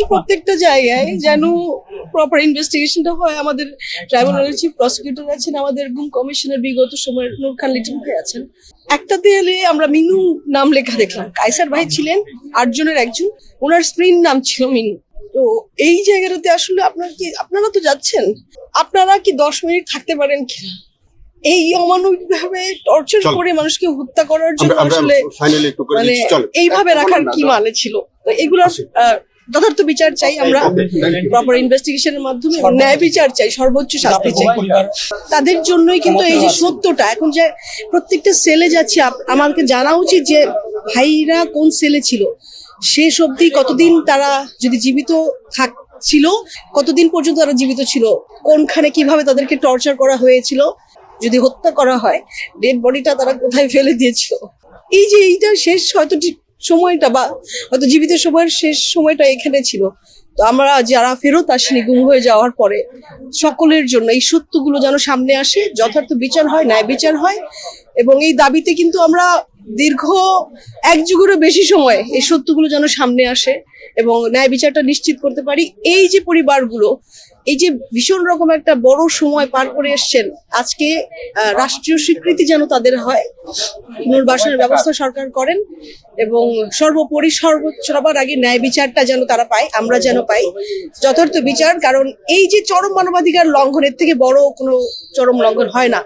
চাচ্ছি প্রত্যেকটা জায়গায় যেন প্রপার ইনভেস্টিগেশনটা হয়। আমাদের ট্রাইব্যুনালের চিফ প্রসিকিউটর আছেন, আমাদের গুম কমিশনের বিগত সময়ের নূর খান লিটন ভাই আছেন। একটা দেয়ালে আমরা মিনু নাম লেখা দেখলাম। কায়সার ভাই ছিলেন 8 জনের একজন, ওনার স্ক্রিন নাম ছিল মিনু। তো এই জায়গাটাতে আসলে আপনারা তো যাচ্ছেন, আপনারা কি 10 মিনিট থাকতে পারেন কিনা? এই অমানবিক ভাবে টর্চার করে মানুষকে হত্যা করার জন্য আসলে মানে এইভাবে রাখার কি মানে ছিল? তো এগুলো যথার্থ বিচার চাই আমরা, প্রপার ইনভেস্টিগেশনের মাধ্যমে ন্যায় বিচার চাই, সর্বোচ্চ শাস্তি চাই তাদের জন্যই। কিন্তু এই যে সত্যটা এখন যে প্রত্যেকটা সেলে যাচ্ছি, আমাকে জানা উচিত যে ভাইরা কোন সেলে ছিল, শেষ অবধি কতদিন তারা যদি জীবিত ছিল, কতদিন পর্যন্ত তারা জীবিত ছিল, কোনখানে কিভাবে তাদেরকে টর্চার করা হয়েছিল, যদি হত্যা করা হয় ডেড বডিটা তারা কোথায় ফেলে দিয়েছিল। এই যে এইটা শেষ হয়তো সময়টা বা হয়তো জীবিত সময়ের শেষ সময়টা এখানে ছিল। তো আমরা যারা ফেরত আসেনি গুম হয়ে যাওয়ার পরে, সকলের জন্য এই সত্যগুলো যেন সামনে আসে, যথার্থ বিচার হয়, ন্যায় বিচার হয়। এবং এই দাবিতে কিন্তু আমরা দীর্ঘ 1 যুগেরও বেশি সময় এই সত্যগুলো যেন সামনে আসে এবং ন্যায় বিচারটা নিশ্চিত করতে পারি। এই যে পরিবারগুলো এই যে ভীষণ রকম একটা বড় সময় পার করে এসছেন, আজকে রাষ্ট্রীয় স্বীকৃতি যেন তাদের হয়, পুনর্বাসনের ব্যবস্থা সরকার করেন এবং সর্বোপরি সবার আগে ন্যায় বিচারটা যেন তারা পায়, আমরা যেন পাই যথার্থ বিচার। কারণ এই যে চরম মানবাধিকার লঙ্ঘনের থেকে বড় কোনো চরম লঙ্ঘন হয় না।